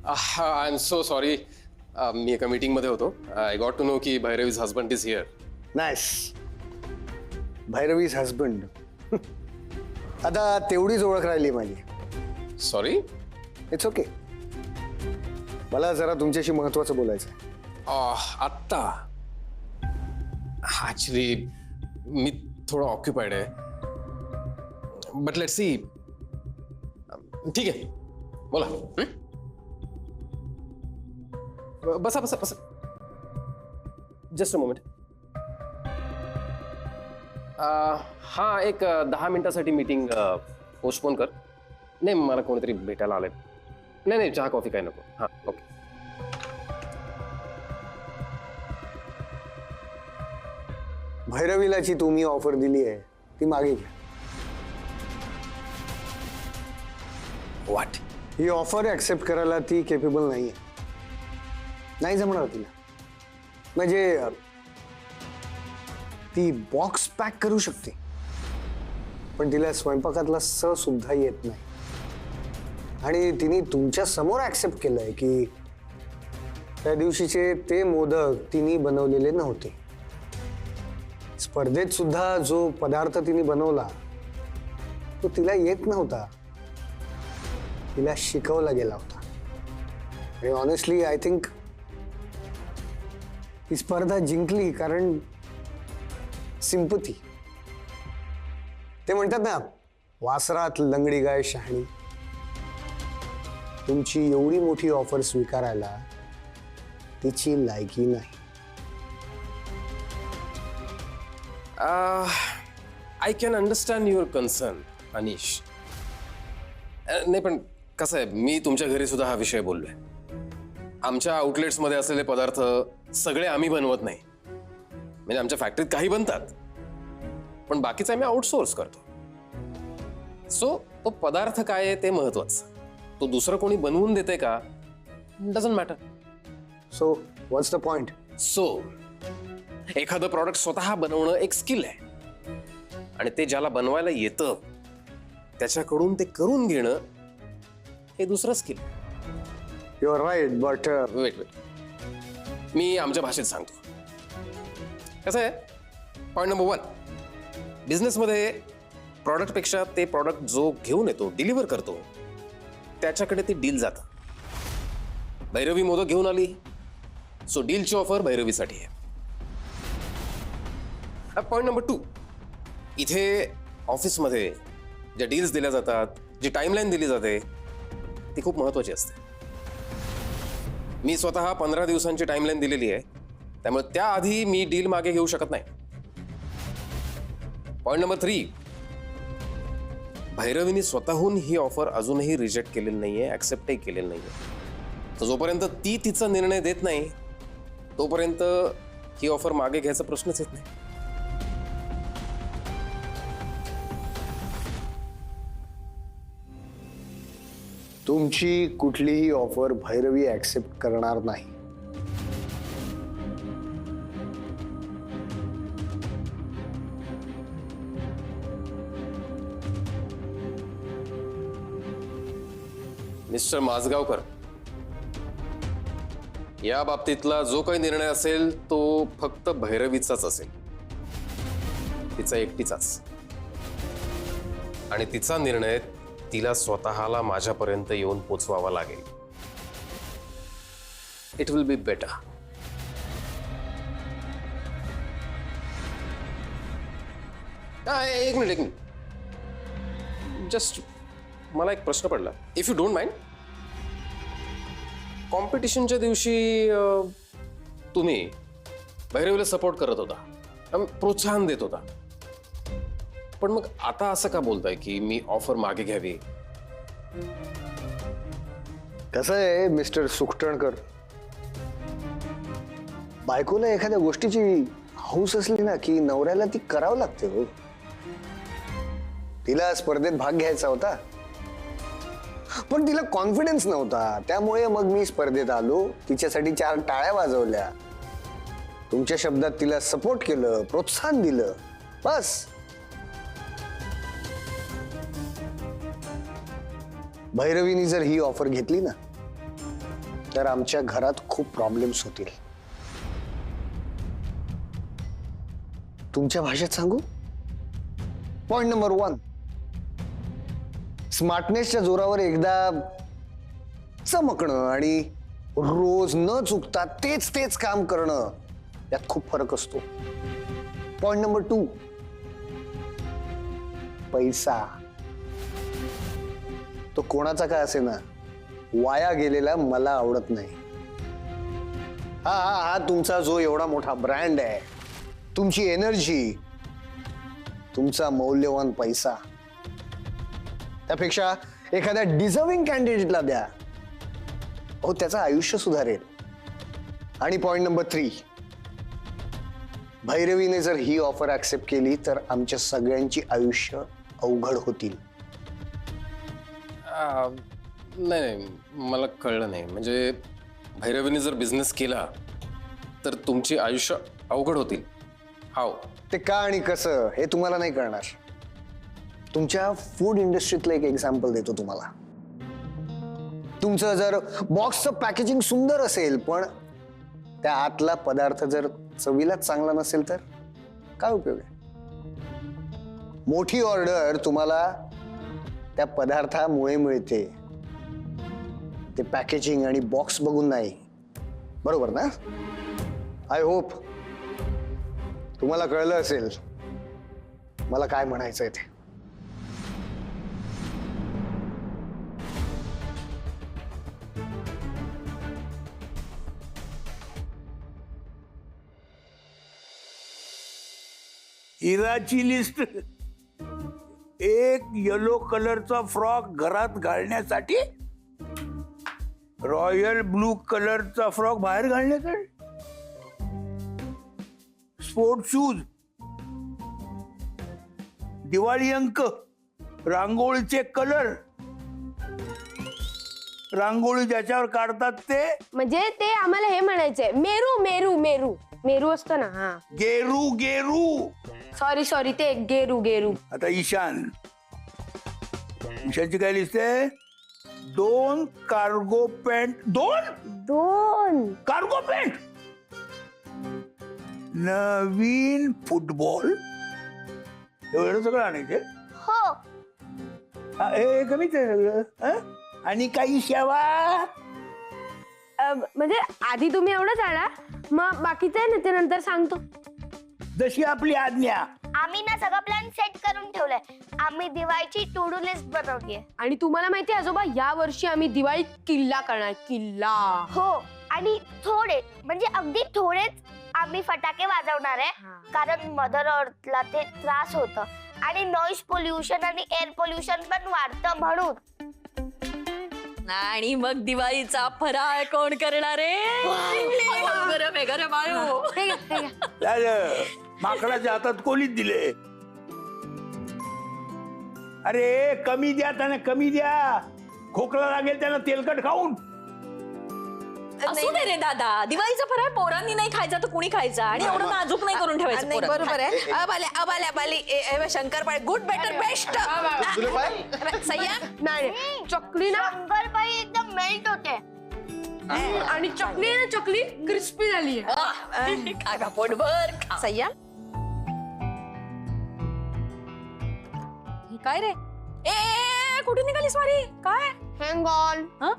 I am so sorry. मी एका मीटिंगमध्ये होतो. आय गॉट टू नो की Bhairavi's husband is here. Nice. Bhairavi's husband. आता तेवढीच ओळख राहिली माझी. सॉरी. It's okay. मला जरा तुमच्याशी महत्वाचं बोलायचं आहे. आत्ता ऍक्च्युली मी थोडं ऑक्युपाइड आहे. But let's see. ठीक आहे, बोला. बसा बसा बसा. Just a moment. हां, एक 10 मिनिटासाठी मीटिंग पोस्टपोन कर. नाही, मला कोणीतरी भेटायला आलंय. नाही नाही, चहा कॉफी काय नको. हां, ओके. भैरवीला जी तुम्ही ऑफर दिली आहे ती मागे घ्या. व्हॉट? ही ऑफर ऍक्सेप्ट करायला ती केपेबल नाहीये. नाही जमणार तिला. म्हणजे ती बॉक्स पॅक करू शकते, पण तिला स्वयंपाकातला स सुद्धा येत नाही. आणि तिने तुमच्या समोर ऍक्सेप्ट केलंय की त्या दिवशीचे ते मोदक तिने बनवलेले नव्हते. स्पर्धेत सुद्धा जो पदार्थ तिने बनवला तो तिला येत नव्हता, तिला शिकवला गेला होता. आणि ऑनेस्टली आय थिंक ही स्पर्धा जिंकली कारण सिंपथी. ते म्हणतात ना, वासरात लंगडी गाय शहाणी. तुमची एवढी मोठी ऑफर स्वीकारायला तिची लायकी नाही. I can understand your concern, Anish. नाही, पण कसं आहे, मी तुमच्या घरी सुद्धा हा विषय बोललोय. आमच्या आउटलेट्समध्ये असलेले पदार्थ सगळे आम्ही बनवत नाही. म्हणजे आमच्या फॅक्टरीत काही बनतात, पण बाकीचं आम्ही आउटसोर्स करतो. सो तो पदार्थ काय आहे ते महत्वाचं. तो दुसरं कोणी बनवून देते का, doesn't matter. So what's the point? So एखादं प्रॉडक्ट स्वतः बनवणं एक स्किल आहे, आणि ते ज्याला बनवायला येतं त्याच्याकडून ते करून घेणं हे दुसरं skill. You are right, but wait. मी आमच्या भाषेत सांगतो. कसं आहे, पॉईंट नंबर 1, बिझनेसमध्ये प्रॉडक्टपेक्षा ते प्रॉडक्ट जो घेऊन येतो, डिलिव्हर करतो, त्याच्याकडे ते डील जातं. भैरवी मोदक घेऊन आली, सो डीलची ऑफर भैरवीसाठी आहे. पॉईंट नंबर 2, इथे ऑफिसमध्ये ज्या डील्स दिल्या जातात, जी टाइमलाईन दिली जाते, ती खूप महत्वाची असते. मी स्वतः 15 दिवसांची टाइमलाईन दिलेली आहे, त्यामुळे त्याआधी मी डील मागे घेऊ शकत नाही. पॉईंट नंबर 3, भैरवीने स्वतःहून ही ऑफर अजूनही रिजेक्ट केलेली नाहीये, ऍक्सेप्टही केलेली नाहीये. तर जोपर्यंत ती तिचा निर्णय देत नाही तोपर्यंत ही ऑफर मागे घ्यायचा प्रश्नच येत नाही. तुमची कुठलीही ऑफर भैरवी ऍक्सेप्ट करणार नाही. मिस्टर माजगावकर, या बाबतीतला जो काही निर्णय असेल तो फक्त भैरवीचाच असेल, तिचा एकटीचाच. आणि तिचा निर्णय तिला स्वतःला माझ्यापर्यंत येऊन पोचवावा लागेल. It will be better. एक मिनिट. जस्ट मला एक प्रश्न पडला, इफ यू डोंट माइंड. कॉम्पिटिशनच्या दिवशी तुम्ही भैरवीला सपोर्ट करत होता, प्रोत्साहन देत होता, पण मग आता असं का बोलताय की मी ऑफर मागे घ्यावी? कसं आहे मिस्टर सुखटणकर, बायकोला एखाद्या गोष्टीची हौस असली ना की नवऱ्याला ती करावं लागते. हो, तिला स्पर्धेत भाग घ्यायचा होता, पण तिला कॉन्फिडन्स नव्हता. त्यामुळे मग मी स्पर्धेत आलो, तिच्यासाठी 4 टाळ्या वाजवल्या, तुमच्या शब्दात तिला सपोर्ट केलं, प्रोत्साहन दिलं, बस. भैरवीने जर ही ऑफर घेतली ना तर आमच्या घरात खूप प्रॉब्लेम्स होतील. तुमच्या भाषेत सांगू? पॉइंट नंबर 1, स्मार्टनेसच्या जोरावर एकदा चमकणं आणि रोज न चुकता तेच तेच काम करणं यात खूप फरक असतो. पॉइंट नंबर 2, पैसा. तो कोणाचा काय असे ना, वाया गेलेला मला आवडत नाही. हा हा हा तुमचा जो एवढा मोठा ब्रँड आहे, तुमची एनर्जी, तुमचा मौल्यवान पैसा, त्यापेक्षा एखाद्या डिझर्विंग कॅन्डिडेटला द्या. हो, त्याचं आयुष्य सुधारेल. आणि पॉइंट नंबर 3, भैरवीने जर ही ऑफर ऍक्सेप्ट केली तर आमच्या सगळ्यांची आयुष्य अवघड होतील. नाही नाही, मला कळलं नाही. म्हणजे भैरवीने जर बिझनेस केला तर तुमची आयुष्य अवघड होतील? हाव? ते का आणि कसं हे तुम्हाला नाही कळणार. तुमच्या फूड इंडस्ट्रीतलं एक एक्झाम्पल देतो तुम्हाला. तुमचं जर बॉक्सचं पॅकेजिंग सुंदर असेल पण त्या आतला पदार्थ जर चवीलाच चांगला नसेल तर काय उपयोग आहे? मोठी ऑर्डर तुम्हाला त्या पदार्थामुळे मिळते, ते पॅकेजिंग आणि बॉक्स बघून नाही. बरोबर ना? आय होप तुम्हाला कळलं असेल मला काय म्हणायचंय ते. इराची लिस्ट. एक येलो कलरचा फ्रॉक घरात घालण्यासाठी, रॉयल ब्लू कलरचा फ्रॉक बाहेर घालण्यासाठी, स्पोर्ट शूज, दिवाळी अंक, रांगोळीचे कलर, रांगोळी ज्याच्यावर काढतात ते. म्हणजे ते आम्हाला हे म्हणायचंय, मेरू मेरू मेरू मेरू असतं ना. हा, गेरू गेरू. सॉरी सॉरी, ते गेरू गेरू. आता ईशानची काय लिस्ट आहे? 2 कार्गो पॅन्ट. 2 कार्गो पॅन्ट, नवीन फुटबॉल, एवढं सगळं आणायचे. हो. हे कमीच आहे सगळं. हं? आणि काही शेवा. म्हणजे आधी तुम्ही एवढंच आणा, मग बाकीचं आहे ना ते नंतर सांगतो. जशी आपली आज्ञा. आम्ही ना सगळं प्लॅन सेट करून ठेवलाय. आम्ही दिवाळीची टू डू लिस्ट बनवलीये. आणि तुम्हाला माहिती आहे आजोबा, या वर्षी आम्ही दिवाळी किल्ला करणार. किल्ला. हो, आणि थोडे म्हणजे अगदी थोडेच आम्ही फटाके वाजवणार आहे. कारण मदर अर्थला ते त्रास होतं आणि नॉइज पोल्युशन आणि एअर पोल्युशन पण वाढतं म्हणून. आणि मग दिवाळीचा फराळ कोण करणार आहे? गरम आहे गरम आयो. झालं. माकडाच्या हातात कोलीत दिले. अरे कमी द्या त्यांना, कमी द्या. खोकला लागेल त्यांना तेलकट खाऊन. असू दे रे दादा, दिवाळीचा फराळ पोरांनी नाही खायचा तर कुणी खायचा? आणि एवढं नाजूक नाही करून ठेवायचं. नाही, पोरांनी. बरोबर आहे. अबाले शंकरपाळे गुड बेटर बेस्ट. सह्या नाही चकली ना, शंकरपाळी एकदम मेल्ट होते. आणि चकली ना, चकली क्रिस्पी झाली. खा पोटभर खा. सह्या काय रे? ए कुठे निघालीस स्वारी? काय? Hang on. हा,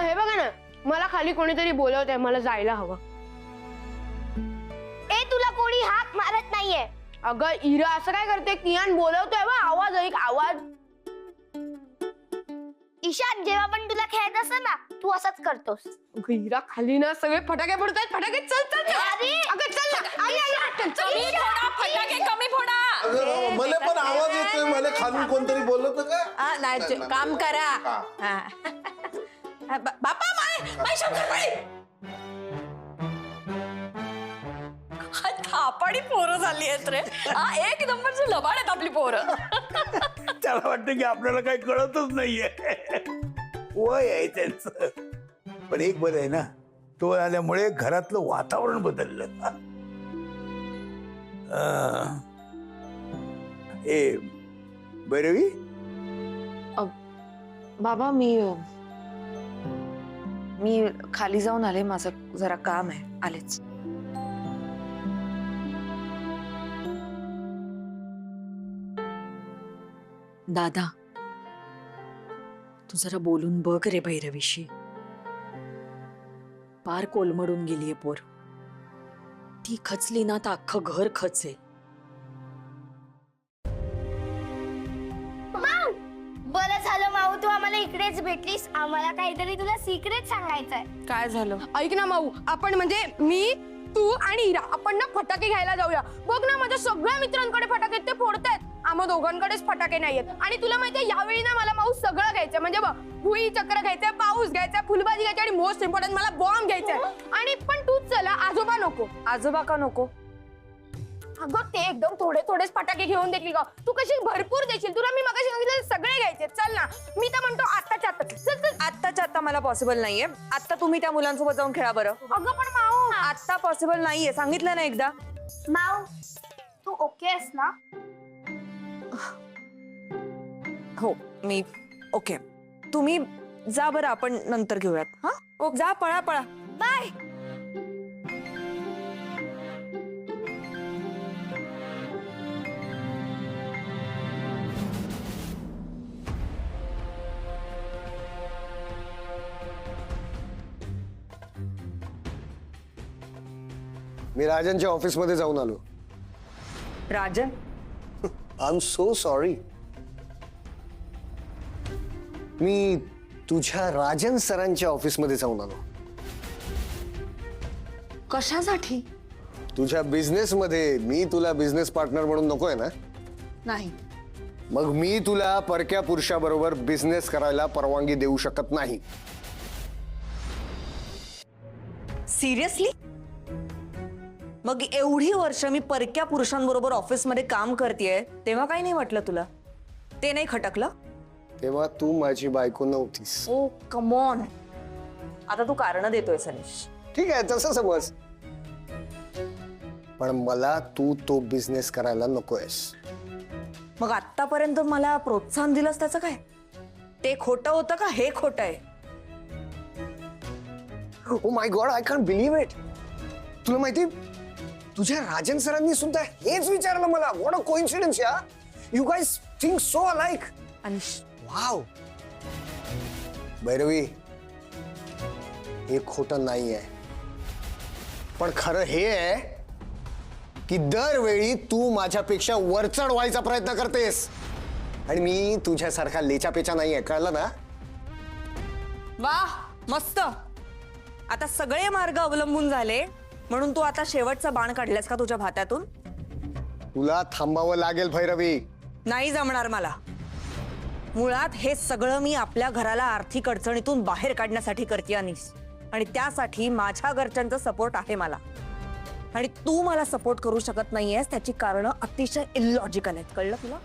हे बघा ना, मला खाली कोणीतरी बोलवत आहे, मला जायला हवं. ए, तुला कोणी हाक मारत नाहीये. अगं इरा, असं काय करते? कियान बोलवतोय बा, आवाज ऐक, आवाज. ईशान, जेव्हा पण तुला खेळत असतं ना, तू असंच करतोस. अगं इरा, खाली ना सगळे फटाके पडतायत. फटाके चल चल चल. अरे! अगं चल ना, आई, आई, चल, चल. कमी फोडा फटाके, कमी फोडा. मला पण आवाज येतोय. मला खालून कोणतरी बोलत का? नाही काम करा. हा. बापा माय शंकरपाळे. थापाडी पोरं झाली आहेत रे. एक नंबरची लबाड आहेत आपली पोरं. त्याला वाटतं की आपल्याला काही कळतच नाहीये. वय आहे त्यांचं. पण एक बरं आहे ना, तो आल्यामुळे घरातलं वातावरण बदललं. ए भैरवी, बाबा मी मी खाली जाऊन आले, माझं जरा काम आहे, आलेच. दादा, तू जरा बोलून बघ रे भैरवीशी. पार कोलमडून गेलीये पोर. ती खचली ना तर अख्खं घर खचेल. बरं झालं माऊ, तू आम्हाला इकडेच भेटलीस. आम्हाला काहीतरी तुला सिक्रेट सांगायचंय. काय झालं? ऐक ना माऊ, आपण म्हणजे मी, तू आणि इरा आपण ना फटाके घ्यायला जाऊया. बघ ना, माझ्या सगळ्या मित्रांकडे फटाके ते फोडतायत, आम्हा दोघांकडेच फटाके नाहीयेत. आणि तुला माहितीये यावेळी ना मला माऊ सगळं घ्यायचंय. म्हणजे बघ, भुई चक्र घ्यायचंय, पाऊस घ्यायचा, फुलबाजी घ्यायची, आणि मोस्ट इम्पॉर्टंट मला बॉम्ब घ्यायचाय. आणि पण तूच चला, आजोबा नको. आजोबा का नको? अगं ते एकदम थोडे थोडेच फटाके घेऊन देतील का? तू कशी भरपूर देशील? तुला मी मगाशी सांगितलं सगळे घ्यायचे. चल ना, मी तर म्हणतो आत्ताच्या आत्ता चल चल. आत्ताच्या आत्ता मला पॉसिबल नाहीये. आत्ता तुम्ही त्या मुलांसोबत जाऊन खेळा बरं. अगं पण माऊ, आत्ता पॉसिबल नाहीये, सांगितलं ना एकदा. माऊ, तू ओके आहेस ना? हो, मी ओके. तुम्ही जा बरं, आपण नंतर घेऊयात. हा, जा, पळा पळा. बाय. मी राजनच्या ऑफिसमध्ये जाऊन आलो. Rajan, I am so sorry. मी तुझ्या राजन सरांच्या ऑफिसमध्ये जाऊन आलो. कशासाठी? तुझ्या बिझनेस मध्ये मी तुला बिझनेस पार्टनर म्हणून नकोय ना? नाही. मग मी तुला परक्या पुरुषाबरोबर बिझनेस करायला परवानगी देऊ शकत नाही. सिरियसली? मग एवढी वर्ष मी परक्या पुरुषांबरोबर ऑफिसमध्ये काम करतेय, तेव्हा काही नाही वाटलं तुला? ते नाही खटकलं? तेव्हा तू माझी बायको नव्हतीस. ओ कम ऑन, आता तू कारण देतोय सनीश. ठीक आहे, तसं समज. पण मला तू तो बिझनेस करायला नकोयस. मग आतापर्यंत मला प्रोत्साहन दिलंस त्याचं काय? ते खोटं होतं का हे खोटं आहे? Oh my God, I can't believe it. तुला माहिती, तुझ्या राजन सरांनी सुद्धा हेच विचारलं मला. व्हॉट अ कोइन्सिडन्स या. You guys think so alike. Anish, wow. Bhairavi, हे खोटं नाहीये. पण खरं हे आहे की दरवेळी तू माझ्यापेक्षा वरचढ व्हायचा प्रयत्न करतेस. आणि मी तुझ्यासारखा लेचापेचा नाहीये, कळलं ना? वाह, मस्त. आता सगळे मार्ग अवलंबून झाले म्हणून तू आता शेवटचा बाण काढलास का तुझ्या भात्यातून? तुला थांबावं लागेल भैरवी. नाही जमणार मला. मुळात हे सगळं मी आपल्या घराला आर्थिक अडचणीतून बाहेर काढण्यासाठी करते अनिस. आणि त्यासाठी माझ्या घरच्यांचा सपोर्ट आहे मला. आणि तू मला सपोर्ट करू शकत नाहीयेस त्याची कारणं अतिशय इलॉजिकल आहेत, कळलं तुला?